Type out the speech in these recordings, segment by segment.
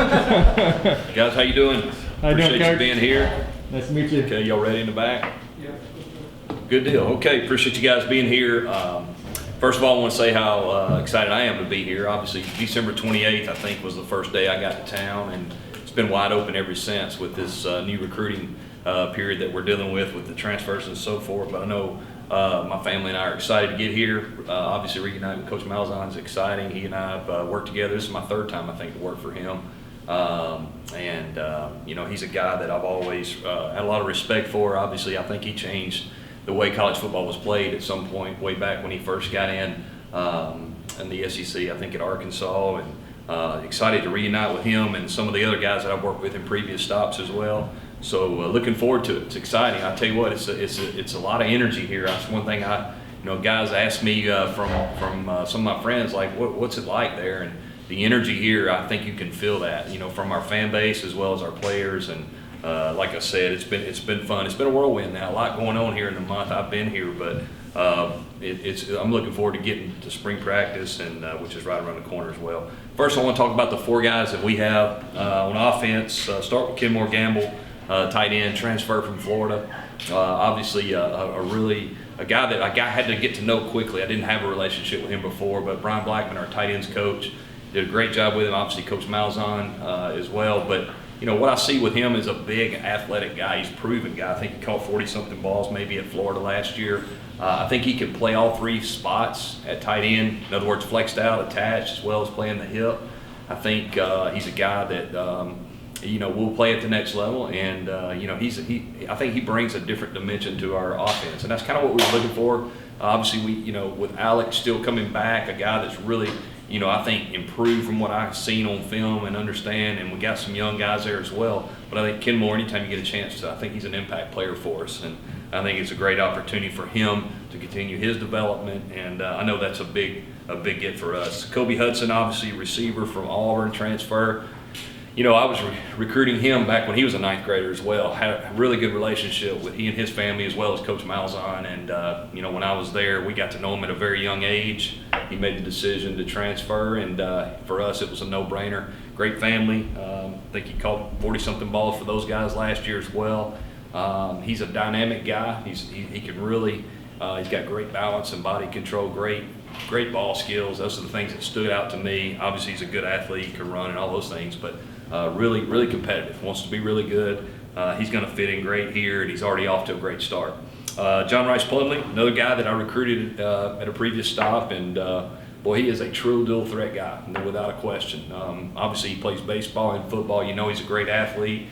Guys, how you doing? How you doing, Appreciate you Coach? being here. Nice to meet you. Okay, y'all ready in the back? Yeah. Good deal. Okay, appreciate you guys being here. First of all, I want to say how excited I am to be here. Obviously, December 28th, I think, was the first day I got to town, and it's been wide open ever since with this new recruiting period that we're dealing with the transfers and so forth. But I know my family and I are excited to get here. Obviously, reuniting with Coach Malzahn is exciting. He and I have worked together. This is my third time, I think, to work for him. You know, he's a guy that I've always had a lot of respect for. Obviously, I think he changed the way college football was played at some point way back when he first got in the SEC, I think at Arkansas, and excited to reunite with him and some of the other guys that I've worked with in previous stops as well. So looking forward to it. It's exciting. I tell you what, it's a lot of energy here. That's one thing guys ask me from some of my friends, like, what's it like there? And the energy here, I think you can feel that, from our fan base as well as our players. And like I said, it's been fun. It's been a whirlwind now. A lot going on here in the month I've been here, but I'm looking forward to getting to spring practice, and which is right around the corner as well. First, I want to talk about the four guys that we have on offense. Start with Kenmore Gamble, tight end, transfer from Florida. Obviously, a guy that I had to get to know quickly. I didn't have a relationship with him before, but Brian Blackman, our tight ends coach, did a great job with him. Obviously, Coach Malzahn as well. But what I see with him is a big athletic guy. He's a proven guy. I think he caught 40-something balls maybe at Florida last year. I think he can play all three spots at tight end. In other words, flexed out, attached, as well as playing the hip. I think he's a guy that will play at the next level, and I think he brings a different dimension to our offense, and that's kind of what we were looking for. Obviously, with Alex still coming back, a guy that's really I think improved from what I've seen on film and understand, and we got some young guys there as well. But I think Kenmore, anytime you get a chance to, I think he's an impact player for us, and I think it's a great opportunity for him to continue his development, and I know that's a big get for us. Kobe Hudson, obviously receiver from Auburn, transfer. I was recruiting him back when he was a ninth grader as well. Had a really good relationship with he and his family as well as Coach Malzahn. And, when I was there, we got to know him at a very young age. He made the decision to transfer, and for us, it was a no-brainer. Great family. I think he caught 40-something balls for those guys last year as well. He's a dynamic guy. He can really he's got great balance and body control, great ball skills. Those are the things that stood out to me. Obviously, he's a good athlete, he can run and all those things, but really competitive, wants to be really good. He's going to fit in great here, and he's already off to a great start. John Rice Plumley, another guy that I recruited at a previous stop, and boy, he is a true dual threat guy, without a question. Obviously, he plays baseball and football. He's a great athlete,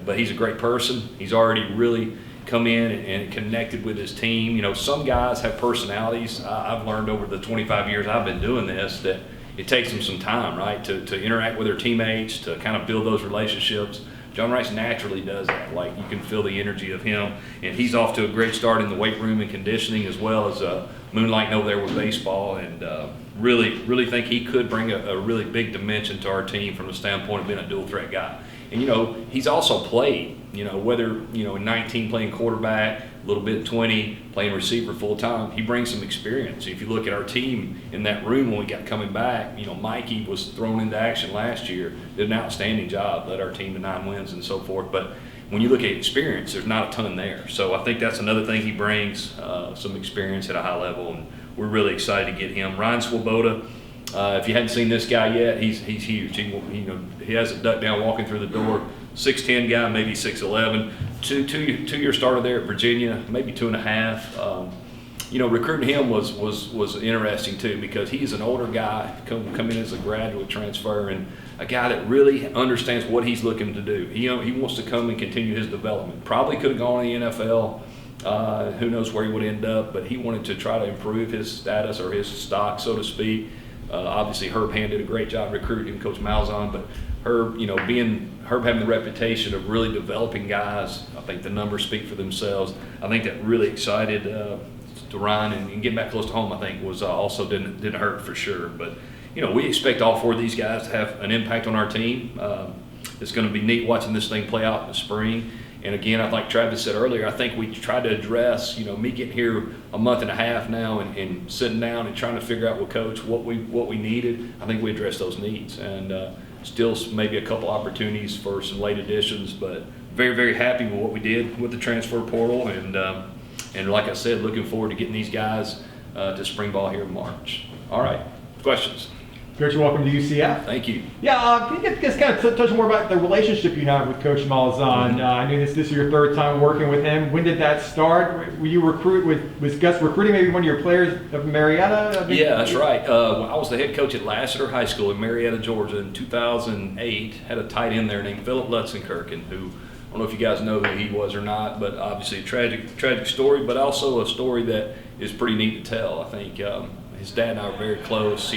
but he's a great person. He's already really come in and connected with his team. Some guys have personalities. I've learned over the 25 years I've been doing this that it takes them some time, right, to interact with their teammates, to kind of build those relationships. John Rice naturally does that. Like, you can feel the energy of him, and he's off to a great start in the weight room and conditioning, as well as moonlighting over there with baseball, and really think he could bring a really big dimension to our team from the standpoint of being a dual threat guy. And he's also played, whether in 19 playing quarterback, a little bit 20 playing receiver full time. He brings some experience. If you look at our team in that room when we got coming back, Mikey was thrown into action last year, did an outstanding job, led our team to 9 wins and so forth. But when you look at experience, there's not a ton there. So I think that's another thing he brings, some experience at a high level, and we're really excited to get him. Ryan Swoboda. If you hadn't seen this guy yet, he's huge. He has a duck down walking through the door. 6'10" guy, maybe 6'11". Two-year starter there at Virginia, maybe 2.5. Recruiting him was interesting too, because he's an older guy, come in as a graduate transfer, and a guy that really understands what he's looking to do. He wants to come and continue his development. Probably could have gone to the NFL. Who knows where he would end up, but he wanted to try to improve his status or his stock, so to speak. Obviously, Herb Hand did a great job recruiting Coach Malzahn, but Herb having the reputation of really developing guys, I think the numbers speak for themselves. I think that really excited to Ryan, and getting back close to home, I think, was also didn't hurt for sure. But we expect all 4 of these guys to have an impact on our team. It's going to be neat watching this thing play out in the spring. And again, like Travis said earlier, I think we tried to address, me getting here a month and a half now and sitting down and trying to figure out with Coach what we needed. I think we addressed those needs, and Still maybe a couple opportunities for some late additions, but very, very happy with what we did with the transfer portal. And like I said, looking forward to getting these guys to spring ball here in March. All right, questions? Coach, welcome to UCF. Thank you. Yeah, can you just kind of touch more about the relationship you have with Coach Malzahn? I knew this is your third time working with him. When did that start? Were you was Gus recruiting maybe one of your players of Marietta? Yeah, that's right. I was the head coach at Lassiter High School in Marietta, Georgia in 2008. Had a tight end there named Philip Lutzenkirchen, who I don't know if you guys know who he was or not, but obviously a tragic story, but also a story that is pretty neat to tell. I think his dad and I were very close.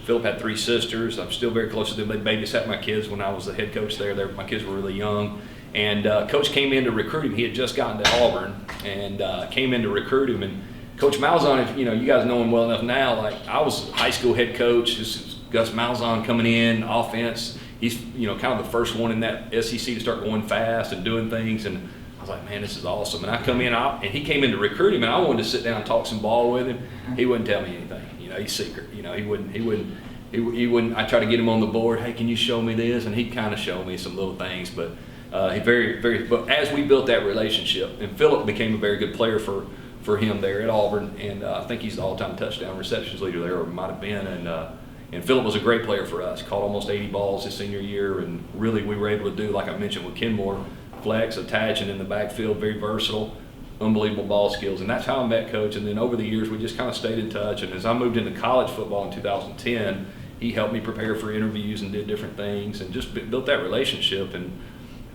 Philip had 3 sisters. I'm still very close to them. They babysat my kids when I was the head coach there. My kids were really young. And Coach came in to recruit him. He had just gotten to Auburn and came in to recruit him. And Coach Malzahn, if you guys know him well enough now, like I was high school head coach. This is Gus Malzahn coming in, offense. He's kind of the first one in that SEC to start going fast and doing things. And I was like, man, this is awesome. And I come in, and he came in to recruit him, and I wanted to sit down and talk some ball with him. He wouldn't tell me anything. He's secret. He wouldn't. I try to get him on the board. Hey, can you show me this? And he'd kind of show me some little things. But But as we built that relationship, and Philip became a very good player for him there at Auburn, and I think he's the all-time touchdown receptions leader there, or might have been. And Philip was a great player for us. Caught almost 80 balls his senior year, and really we were able to do, like I mentioned with Kenmore, flex, attaching in the backfield, very versatile. Unbelievable ball skills, and that's how I met Coach. And then over the years, we just kind of stayed in touch. And as I moved into college football in 2010, he helped me prepare for interviews and did different things, and just built that relationship. And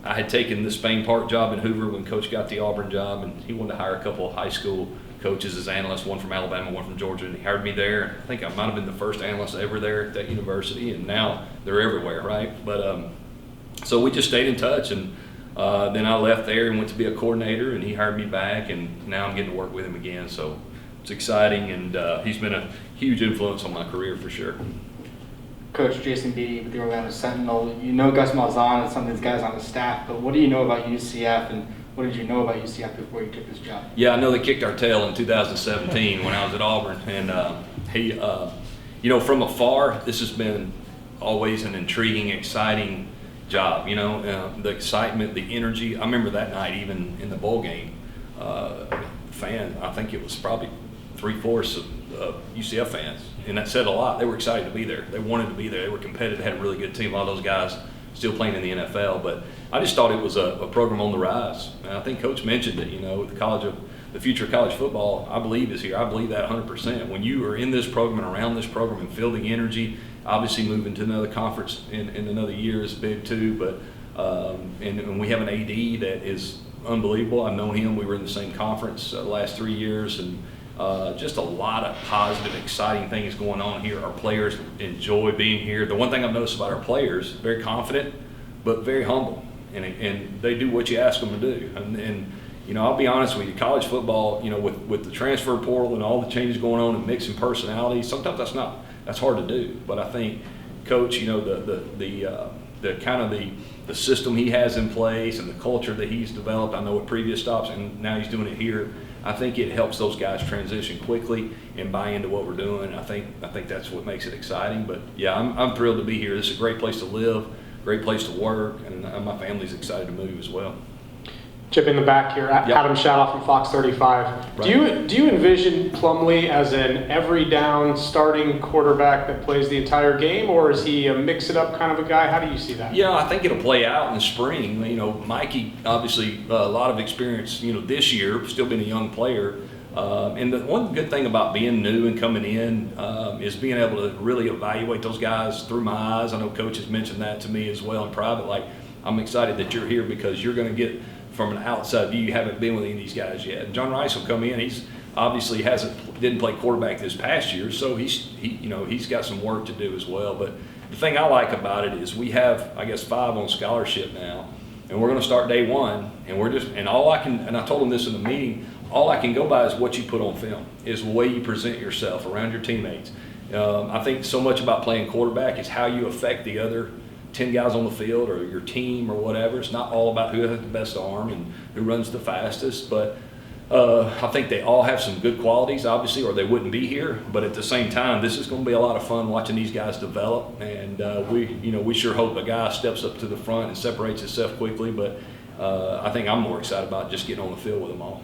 I had taken the Spain Park job in Hoover when Coach got the Auburn job, and he wanted to hire a couple of high school coaches as analysts, one from Alabama, one from Georgia, and he hired me there. I think I might have been the first analyst ever there at that university, and now they're everywhere, right? But so we just stayed in touch, and then I left there and went to be a coordinator, and he hired me back, and now I'm getting to work with him again. So it's exciting, and he's been a huge influence on my career for sure. Coach Jason Beatty with the Orlando Sentinel. You know Gus Malzahn and some of these guys on the staff, but what do you know about UCF, and what did you know about UCF before you took this job? Yeah, I know they kicked our tail in 2017 when I was at Auburn, and he, from afar, this has been always an intriguing, exciting job. The excitement, the energy. I remember that night, even in the bowl game, I think it was probably 3/4 of UCF fans, and that said a lot. They were excited to be there. They wanted to be there. They were competitive, had a really good team. A lot of those guys still playing in the NFL, but I just thought it was a program on the rise. And I think Coach mentioned it, the future of college football, I believe, is here. I believe that 100%. When you are in this program and around this program and feel the energy, obviously moving to another conference in another year is big too, but and we have an AD that is unbelievable. I've known him. We were in the same conference the last 3 years, and just a lot of positive, exciting things going on here. Our players enjoy being here. The one thing I've noticed about our players, very confident, but very humble, and they do what you ask them to do. And I'll be honest with you, college football, with the transfer portal and all the changes going on and mixing personalities, sometimes that's hard to do. But I think Coach, the kind of the system he has in place and the culture that he's developed, I know at previous stops, and now he's doing it here. I think it helps those guys transition quickly and buy into what we're doing. I think that's what makes it exciting. But yeah, I'm thrilled to be here. This is a great place to live, great place to work, and my family's excited to move as well. Chip in the back here, Yep. Adam Shadoff from Fox 35. Right. Do you envision Plumley as an every down starting quarterback that plays the entire game, or is he a mix it up kind of a guy? How do you see that? Yeah, I think it'll play out in the spring. Mikey, obviously a lot of experience, this year, still being a young player. And the one good thing about being new and coming in is being able to really evaluate those guys through my eyes. I know Coach has mentioned that to me as well in private. Like, I'm excited that you're here because you're going to get from an outside view. You haven't been with any of these guys yet. And John Rice will come in. He's obviously didn't play quarterback this past year, so he's got some work to do as well. But the thing I like about it is we have, I guess, 5 on scholarship now, and we're going to start day one. And I told him this in the meeting. All I can go by is what you put on film, is the way you present yourself around your teammates. I think so much about playing quarterback is how you affect the other 10 guys on the field or your team or whatever. It's not all about who has the best arm and who runs the fastest, but I think they all have some good qualities, obviously, or they wouldn't be here. But at the same time, this is going to be a lot of fun watching these guys develop. And we sure hope a guy steps up to the front and separates himself quickly. But I think I'm more excited about just getting on the field with them all.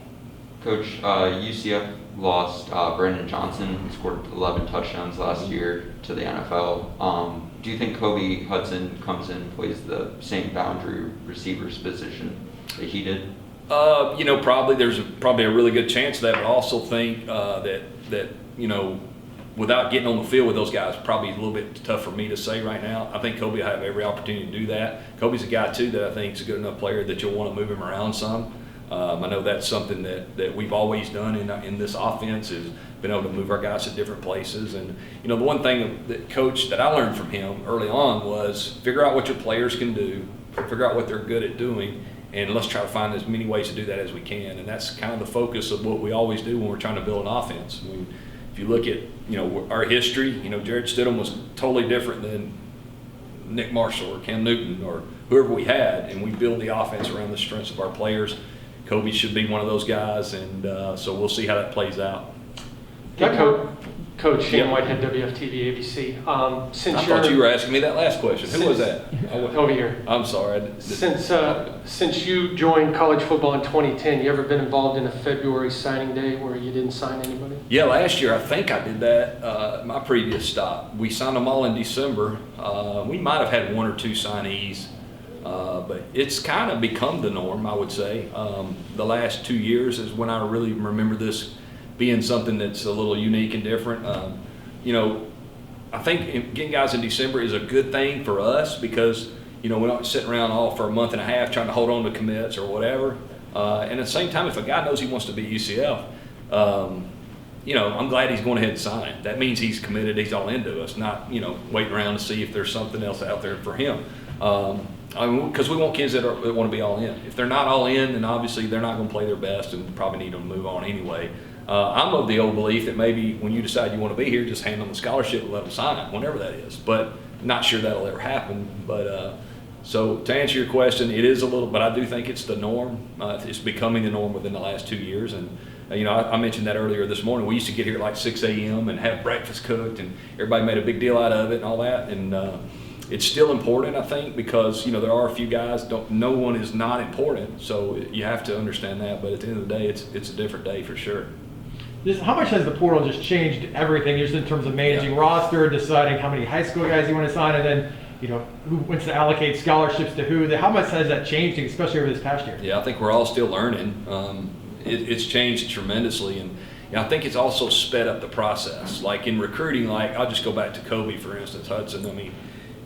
Coach, UCF lost Brandon Johnson, who scored 11 touchdowns last year, to the NFL. Do you think Kobe Hudson comes in and plays the same boundary receivers position that he did? Probably there's probably a really good chance of that. But I also think that without getting on the field with those guys, probably a little bit tough for me to say right now. I think Kobe will have every opportunity to do that. Kobe's a guy too that I think is a good enough player that you'll want to move him around some. I know that's something that we've always done in this offense, is been able to move our guys to different places. And the one thing that coach that I learned from him early on was figure out what your players can do, figure out what they're good at doing, and let's try to find as many ways to do that as we can. And that's kind of the focus of what we always do when we're trying to build an offense. I mean, if you look at our history, Jared Stidham was totally different than Nick Marshall or Cam Newton or whoever we had, and we build the offense around the strengths of our players. Kobe should be one of those guys, and so we'll see how that plays out. Coach Shane Whitehead, WFTV ABC. I thought you were asking me that last question. Who was that? Over here. I'm sorry. Since you joined college football in 2010, you ever been involved in a February signing day where you didn't sign anybody? Yeah, last year I think I did that. My previous stop, we signed them all in December. We might have had one or two signees. But it's kind of become the norm, I would say. The last 2 years is when I really remember this being something that's a little unique and different. I think getting guys in December is a good thing for us because, we're not sitting around all for a month and a half trying to hold on to commits or whatever. And at the same time, if a guy knows he wants to be at UCF, I'm glad he's going ahead and sign. That means he's committed, he's all into us, not, waiting around to see if there's something else out there for him. Because we want kids that want to be all in. If they're not all in, then obviously they're not going to play their best and probably need to move on anyway. I'm of the old belief that maybe when you decide you want to be here, just hand them the scholarship and let them sign it, whenever that is. But not sure that'll ever happen. But so to answer your question, it is a little, but I do think it's the norm. It's becoming the norm within the last 2 years. And I mentioned that earlier this morning. We used to get here at like 6 a.m. and have breakfast cooked, and everybody made a big deal out of it and all that. And it's still important, I think, because there are a few guys. No one is not important, so you have to understand that. But at the end of the day, it's a different day for sure. How much has the portal just changed everything, just in terms of managing roster, deciding how many high school guys you want to sign, and then who wants to allocate scholarships to who? How much has that changed, especially over this past year? Yeah, I think we're all still learning. It's changed tremendously, and I think it's also sped up the process. Like in recruiting, I'll just go back to Kobe, for instance, Hudson. I mean,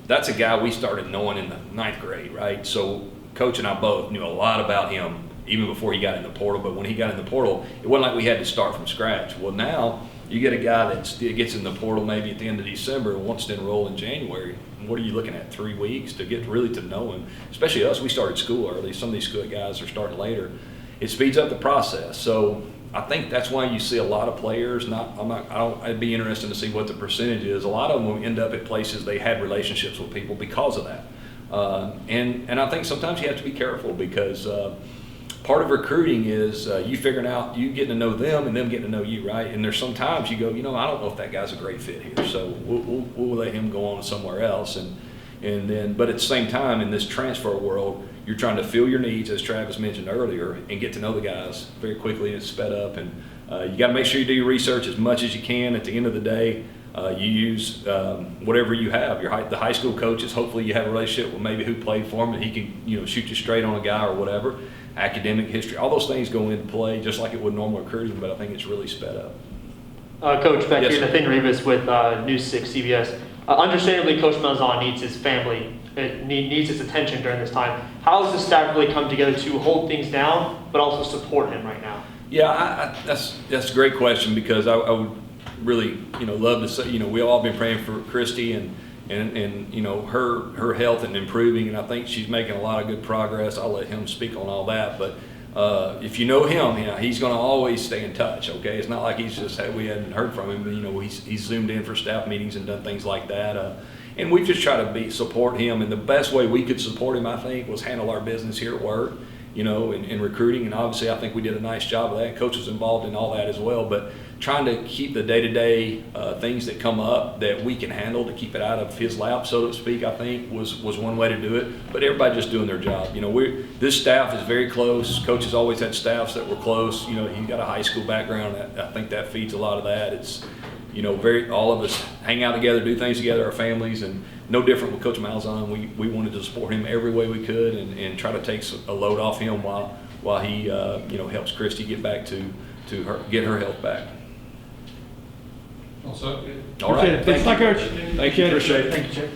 that's a guy we started knowing in the 9th grade, right? So Coach and I both knew a lot about him even before he got in the portal. But when he got in the portal, it wasn't like we had to start from scratch. Well, now you get a guy that gets in the portal maybe at the end of December and wants to enroll in January. What are you looking at, 3 weeks to get really to know him? Especially us, we started school early. Some of these school guys are starting later. It speeds up the process. So I think that's why you see a lot of players. I'd be interested to see what the percentage is. A lot of them will end up at places they had relationships with people because of that. And I think sometimes you have to be careful because part of recruiting is you figuring out, you getting to know them and them getting to know you, right? And there's sometimes you go, I don't know if that guy's a great fit here, so we'll let him go on somewhere else. And then, but at the same time, in this transfer world, you're trying to fill your needs, as Travis mentioned earlier, and get to know the guys very quickly. It's sped up, and you got to make sure you do your research as much as you can. At the end of the day, you use whatever you have. The high school coaches, hopefully you have a relationship with maybe who played for him, and he can shoot you straight on a guy or whatever. Academic history, all those things go into play just like it would normal recruiting, but I think it's really sped up. Coach, back Yes, here, sir. Nathan Rivas with News 6 CBS. Understandably, Coach Malzahn needs his family, needs his attention during this time. How has the staff really come together to hold things down, but also support him right now? Yeah, that's a great question because I would really love to say we all been praying for Christy and her health and improving, and I think she's making a lot of good progress. I'll let him speak on all that, but if you know him, he's going to always stay in touch. Okay, it's not like we hadn't heard from him, but he's zoomed in for staff meetings and done things like that. And we just try to support him, and the best way we could support him, I think, was handle our business here at work in recruiting. And obviously I think we did a nice job of that. Coach was involved in all that as well, but trying to keep the day-to-day things that come up that we can handle, to keep it out of his lap, so to speak, I think was one way to do it. But everybody just doing their job. This staff is very close. Coach has always had staffs that were close. He's got a high school background. I think that feeds a lot of that. It's, all of us hang out together, do things together, our families, and no different with Coach Malzahn. We wanted to support him every way we could and try to take a load off him while he, helps Christy get back to get her health back. Also, All right. Thanks, Coach. Thank you. Appreciate it. Thank you, Chip.